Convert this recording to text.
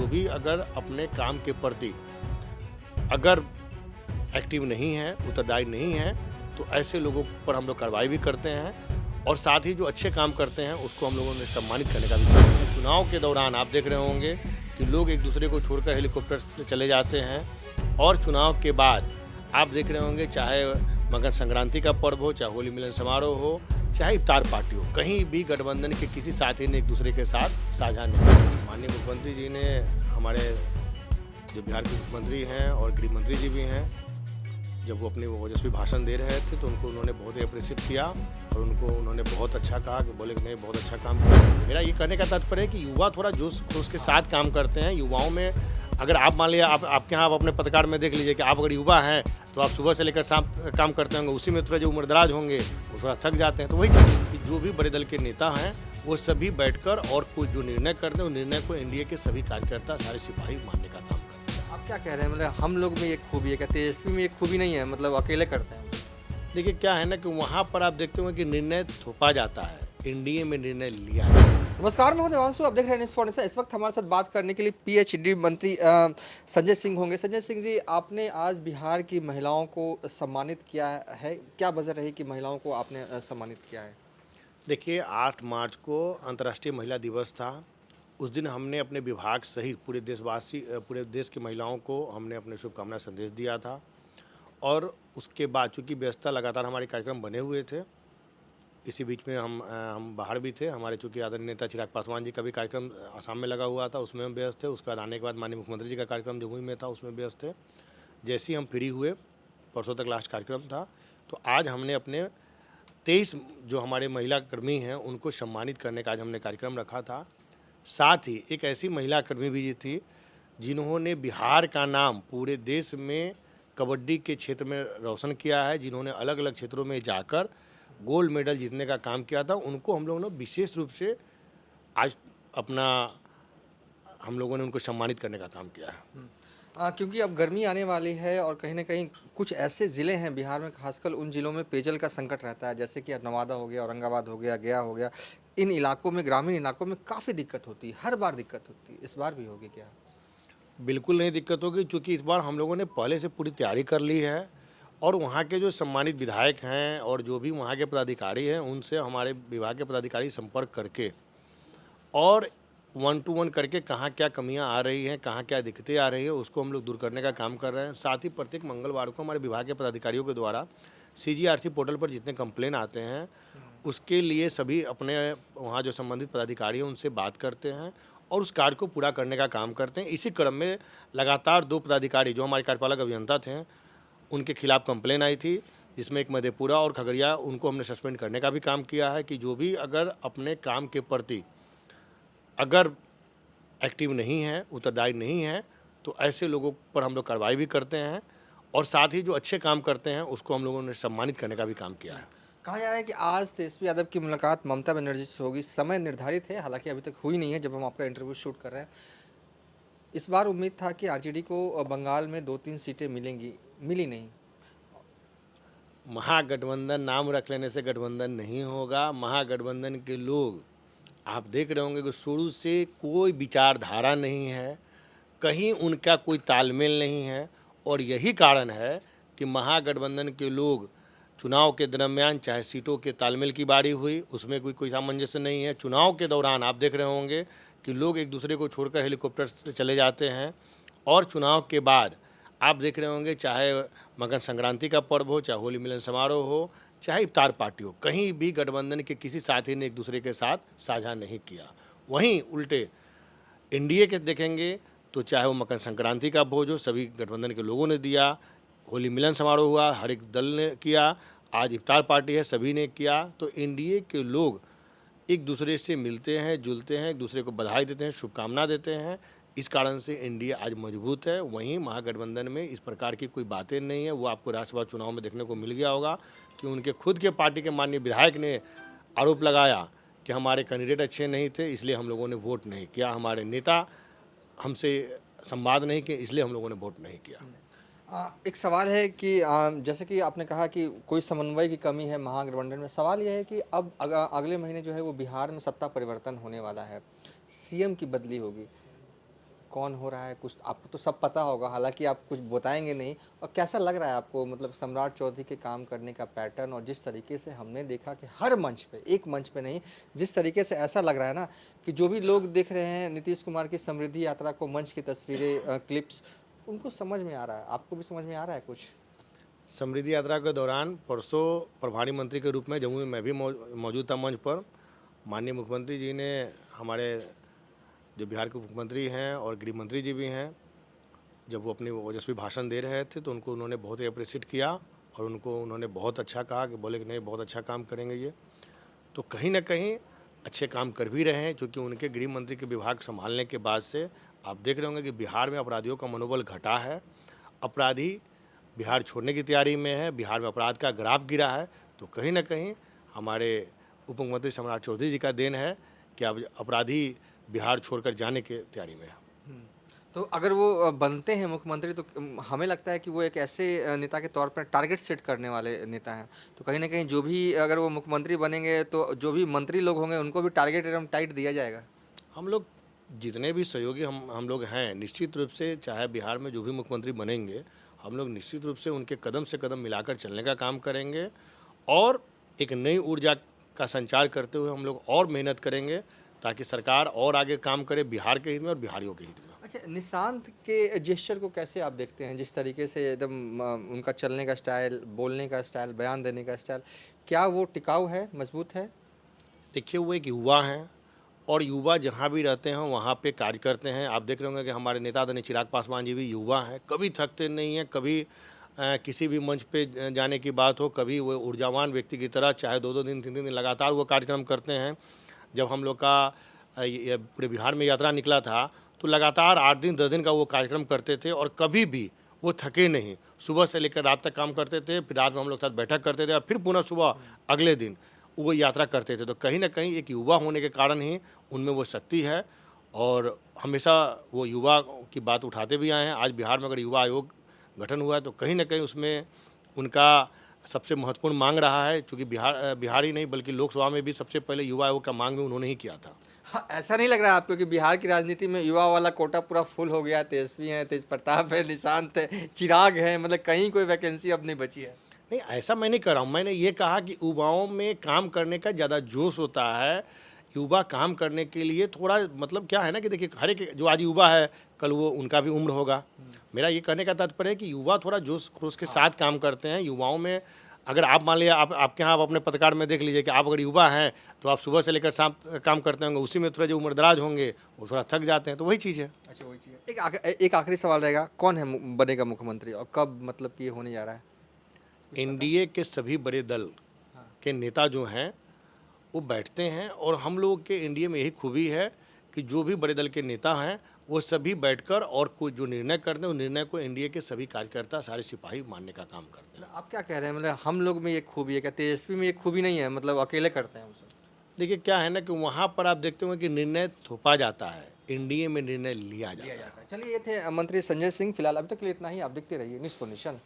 जो भी अगर अपने काम के प्रति अगर एक्टिव नहीं है, उत्तरदायी नहीं है, तो ऐसे लोगों पर हम लोग कार्रवाई भी करते हैं और साथ ही जो अच्छे काम करते हैं उसको हम लोगों ने सम्मानित करने का भी काम किया। चुनाव के दौरान आप देख रहे होंगे कि लोग एक दूसरे को छोड़कर हेलीकॉप्टर से चले जाते हैं और चुनाव के बाद आप देख रहे होंगे चाहे मकर संक्रांति का पर्व हो, चाहे होली मिलन समारोह हो, चाहे इफ्तार पार्टी हो, कहीं भी गठबंधन के किसी साथी ने एक दूसरे के साथ साझा नहीं किया। माननीय मुख्यमंत्री जी ने हमारे जो बिहार के मुख्यमंत्री हैं और गृह मंत्री जी भी हैं, जब वो अपने ओजस्वी भाषण दे रहे थे तो उन्होंने बहुत ही अप्रिशिएट किया और उन्होंने बहुत अच्छा कहा कि बोले कि नहीं बहुत अच्छा काम किया। मेरा ये कहने का तात्पर्य है कि युवा थोड़ा जोश खरोश के साथ काम करते हैं। युवाओं में अगर आप मान लिया आपके यहाँ आप अपने पत्रकार में देख लीजिए कि आप अगर युवा हैं तो आप सुबह से लेकर शाम काम करते होंगे, उसी में थोड़ा जो उम्रदराज होंगे वो थोड़ा थक जाते हैं। तो वही चीज़ कि जो भी बड़े दल के नेता हैं वो सभी बैठकर और कुछ जो निर्णय करते हैं उस निर्णय को एनडीए के सभी कार्यकर्ता सारे सिपाही मानने का काम करते हैं। आप क्या कह रहे हैं, मतलब हम लोग में एक खूबी है क्या, तेजस्वी में एक खूबी नहीं है, मतलब अकेले करते हैं? देखिए क्या है ना कि वहाँ पर आप देखते होंगे कि निर्णय थोपा जाता है, एनडीए में निर्णय लिया जाता है। नमस्कार, मैं हूं देवांशु, आप देख रहे हैं न्यूज़ फाउंडेशन। इस वक्त हमारे साथ बात करने के लिए पीएचडी मंत्री संजय सिंह होंगे। संजय सिंह जी, आपने आज बिहार की महिलाओं को सम्मानित किया है, क्या वजह रही कि महिलाओं को आपने सम्मानित किया है? देखिए 8 मार्च को अंतर्राष्ट्रीय महिला दिवस था। उस दिन हमने अपने विभाग सहित पूरे देश की महिलाओं को हमने अपने शुभकामना संदेश दिया था और उसके बाद चूँकि व्यस्तता लगातार हमारे कार्यक्रम बने हुए थे, इसी बीच में हम बाहर भी थे। हमारे चूँकि आदरणीय नेता चिराग पासवान जी का भी कार्यक्रम आसाम में लगा हुआ था, उसमें हम व्यस्त थे। उसके बाद आने के बाद माननीय मुख्यमंत्री जी का कार्यक्रम जमुई में था, उसमें व्यस्त थे। जैसे ही हम फ्री हुए, परसों तक लास्ट कार्यक्रम था, तो आज हमने अपने 23 जो हमारे महिला कर्मी हैं उनको सम्मानित करने का आज हमने कार्यक्रम रखा था। साथ ही एक ऐसी महिला कर्मी भी थी जिन्होंने बिहार का नाम पूरे देश में कबड्डी के क्षेत्र में रोशन किया है, जिन्होंने अलग अलग क्षेत्रों में जाकर गोल्ड मेडल जीतने का काम किया था। उनको हम लोगों ने विशेष रूप से आज हम लोगों ने उनको सम्मानित करने का काम किया है। क्योंकि अब गर्मी आने वाली है और कहीं ना कहीं कुछ ऐसे ज़िले हैं बिहार में, खासकर उन ज़िलों में पेयजल का संकट रहता है, जैसे कि नवादा हो गया, औरंगाबाद हो गया, गया हो गया। इन इलाकों में, ग्रामीण इलाकों में काफ़ी दिक्कत होती है, हर बार दिक्कत होती है। इस बार भी होगी क्या? बिल्कुल नहीं दिक्कत होगी, चूँकि इस बार हम लोगों ने पहले से पूरी तैयारी कर ली है और वहाँ के जो सम्मानित विधायक हैं और जो भी वहाँ के पदाधिकारी हैं उनसे हमारे विभाग के पदाधिकारी संपर्क करके और 1 to 1 करके कहाँ क्या कमियां आ रही हैं, कहाँ क्या दिक्कतें आ रही हैं, उसको हम लोग दूर करने का काम कर रहे हैं। साथ ही प्रत्येक मंगलवार को हमारे विभाग के पदाधिकारियों के द्वारा CGRC पोर्टल पर जितने कंप्लेन आते हैं उसके लिए सभी अपने वहाँ जो संबंधित पदाधिकारी हैं उनसे बात करते हैं और उस कार्य को पूरा करने का काम करते हैं। इसी क्रम में लगातार 2 पदाधिकारी जो हमारे कार्यपालक अभियंता थे उनके खिलाफ कंप्लेन आई थी, जिसमें एक मधेपुरा और खगड़िया, उनको हमने सस्पेंड करने का भी काम किया है कि जो भी अगर अपने काम के प्रति अगर एक्टिव नहीं है, उत्तरदायी नहीं है, तो ऐसे लोगों पर हम लोग कार्रवाई भी करते हैं और साथ ही जो अच्छे काम करते हैं उसको हम लोगों ने सम्मानित करने का भी काम किया है। कहा जा रहा है कि आज तेजस्वी यादव की मुलाकात ममता बनर्जी से होगी, समय निर्धारित है, हालांकि अभी तक हुई नहीं है जब हम आपका इंटरव्यू शूट कर रहे हैं। इस बार उम्मीद था कि आरजेडी को बंगाल में 2-3 सीटें मिलेंगी, मिली नहीं। महागठबंधन नाम रख लेने से गठबंधन नहीं होगा। महागठबंधन के लोग आप देख रहे होंगे कि शुरू से कोई विचारधारा नहीं है, कहीं उनका कोई तालमेल नहीं है और यही कारण है कि महागठबंधन के लोग चुनाव के दरमियान चाहे सीटों के तालमेल की बारी हुई उसमें कोई सामंजस्य नहीं है। चुनाव के दौरान आप देख रहे होंगे कि लोग एक दूसरे को छोड़कर हेलीकॉप्टर से चले जाते हैं और चुनाव के बाद आप देख रहे होंगे चाहे मकर संक्रांति का पर्व हो, चाहे होली मिलन समारोह हो, चाहे इफ्तार पार्टी हो, कहीं भी गठबंधन के किसी साथी ने एक दूसरे के साथ साझा नहीं किया। वहीं उल्टे एनडीए के देखेंगे तो चाहे वो मकर संक्रांति का भोज हो, सभी गठबंधन के लोगों ने दिया, होली मिलन समारोह हुआ, हर एक दल ने किया, आज इफ्तार पार्टी है, सभी ने किया। तो एनडीए के लोग एक दूसरे से मिलते हैं, जुलते हैं, एक दूसरे को बधाई देते हैं, शुभकामना देते हैं। इस कारण से एनडीए आज मजबूत है। वहीं महागठबंधन में इस प्रकार की कोई बातें नहीं है। वो आपको राज्यसभा चुनाव में देखने को मिल गया होगा कि उनके खुद के पार्टी के माननीय विधायक ने आरोप लगाया कि हमारे कैंडिडेट अच्छे नहीं थे, इसलिए हम लोगों ने वोट नहीं किया, हमारे नेता हमसे संवाद नहीं किए, इसलिए हम लोगों ने वोट नहीं किया। एक सवाल है कि जैसे कि आपने कहा कि कोई समन्वय की कमी है महागठबंधन में। सवाल यह है कि अब अगले महीने जो है वो बिहार में सत्ता परिवर्तन होने वाला है, सीएम की बदली होगी। कौन हो रहा है, कुछ आपको तो सब पता होगा, हालांकि आप कुछ बताएंगे नहीं। और कैसा लग रहा है आपको, मतलब सम्राट चौधरी के काम करने का पैटर्न, और जिस तरीके से हमने देखा कि हर मंच पे, एक मंच पे नहीं, जिस तरीके से ऐसा लग रहा है ना कि जो भी लोग देख रहे हैं नीतीश कुमार की समृद्धि यात्रा को, मंच की तस्वीरें, क्लिप्स, उनको समझ में आ रहा है, आपको भी समझ में आ रहा है कुछ? समृद्धि यात्रा के दौरान परसों प्रभारी मंत्री के रूप में जम्मू में मैं भी मौजूद था मंच पर। माननीय मुख्यमंत्री जी ने, हमारे जो बिहार के मुख्यमंत्री हैं और गृह मंत्री जी भी हैं, जब वो अपनी ओजस्वी भाषण दे रहे थे तो उनको उन्होंने बहुत ही अप्रिशिएट किया और उन्होंने बहुत अच्छा कहा, कि बोले कि नहीं बहुत अच्छा काम करेंगे ये। तो कहीं ना कहीं अच्छे काम कर भी रहे हैं, क्योंकि उनके गृह मंत्री के विभाग संभालने के बाद से आप देख रहे होंगे कि बिहार में अपराधियों का मनोबल घटा है। अपराधी बिहार छोड़ने की तैयारी में है, बिहार में अपराध का ग्राफ गिरा है। तो कहीं ना कहीं हमारे उप मुख्यमंत्री सम्राट चौधरी जी का देन है कि अब अपराधी बिहार छोड़कर जाने की तैयारी में है। तो अगर वो बनते हैं मुख्यमंत्री, तो हमें लगता है कि वो एक ऐसे नेता के तौर पर टारगेट सेट करने वाले नेता हैं। तो कहीं ना कहीं जो भी, अगर वो मुख्यमंत्री बनेंगे तो जो भी मंत्री लोग होंगे उनको भी टारगेट एकदम टाइट दिया जाएगा। हम लोग जितने भी सहयोगी हम लोग हैं, निश्चित रूप से चाहे बिहार में जो भी मुख्यमंत्री बनेंगे, हम लोग निश्चित रूप से उनके कदम से कदम मिलाकर चलने का काम करेंगे और एक नई ऊर्जा का संचार करते हुए हम लोग और मेहनत करेंगे, ताकि सरकार और आगे काम करे बिहार के हित में और बिहारियों के हित में। अच्छा, निशांत के जेस्चर को कैसे आप देखते हैं, जिस तरीके से एकदम उनका चलने का स्टाइल, बोलने का स्टाइल, बयान देने का स्टाइल, क्या वो टिकाऊ है, मजबूत है? देखिए, वो एक युवा हैं और युवा जहाँ भी रहते हैं वहाँ पे कार्य करते हैं। आप देख रहे होंगे कि हमारे नेता आदरणीय चिराग पासवान जी भी युवा हैं, कभी थकते नहीं हैं, कभी किसी भी मंच पे जाने की बात हो, कभी वो ऊर्जावान व्यक्ति की तरह चाहे 2-2 दिन 3-3 दिन लगातार वो कार्यक्रम करते हैं। जब हम लोग का ये पूरे बिहार में यात्रा निकला था तो लगातार 8 दिन 10 दिन का वो कार्यक्रम करते थे और कभी भी वो थके नहीं। सुबह से लेकर रात तक काम करते थे, फिर रात में हम लोग साथ बैठक करते थे और फिर पुनः सुबह अगले दिन वो यात्रा करते थे। तो कहीं ना कहीं एक युवा होने के कारण ही उनमें वो शक्ति है और हमेशा वो युवा की बात उठाते भी आए हैं। आज बिहार में अगर युवा आयोग गठन हुआ है तो कहीं ना कहीं उसमें उनका सबसे महत्वपूर्ण मांग रहा है, क्योंकि बिहार ही नहीं बल्कि लोकसभा में भी सबसे पहले युवा आयोग का मांग भी उन्होंने ही किया था। हाँ, ऐसा नहीं लग रहा है आपको कि बिहार की राजनीति में युवा वाला कोटा पूरा फुल हो गया? तेजस्वी हैं, तेज प्रताप है, निशांत है, चिराग है, मतलब कहीं कोई वैकेंसी अब नहीं बची है? नहीं, ऐसा मैं नहीं कर रहा हूँ। मैंने ये कहा कि युवाओं में काम करने का ज़्यादा जोश होता है। युवा काम करने के लिए थोड़ा, मतलब क्या है ना कि देखिए, हर एक जो आज युवा है कल वो उनका भी उम्र होगा। मेरा ये कहने का तात्पर्य है कि युवा थोड़ा जोश खरोश के साथ काम करते हैं। युवाओं में अगर आप मान लिया, आपके यहाँ आप अपने पत्रकार में देख लीजिए कि आप अगर युवा हैं तो आप सुबह से लेकर शाम काम करते होंगे, उसी में थोड़ा जो उम्रदराज होंगे वो थोड़ा थक जाते हैं। तो वही चीज़ है। अच्छा, वही चीज़ है। एक आखिरी सवाल रहेगा, कौन है बनेगा मुख्यमंत्री और कब, मतलब कि ये होने जा रहा है? एनडीए के सभी बड़े दल के नेता जो हैं वो बैठते हैं और हम लोग के एनडीए में यही खूबी है कि जो भी बड़े दल के नेता हैं वो सभी बैठकर और कोई जो निर्णय करते हैं उस निर्णय को एनडीए के सभी कार्यकर्ता, सारे सिपाही मानने का काम करते हैं। आप क्या कह रहे हैं, मतलब हम लोग में ये खूबी है क्या? तेजस्वी में ये खूबी नहीं है, मतलब अकेले करते हैं उसे? देखिए, क्या है ना कि वहाँ पर आप देखते होंगे कि निर्णय थोपा जाता है, एनडीए में निर्णय लिया जाता है। चलिए, ये थे मंत्री संजय सिंह। फिलहाल अभी तक के लिए इतना ही। आप देखते रहिए न्यूज़ फॉर नेशन।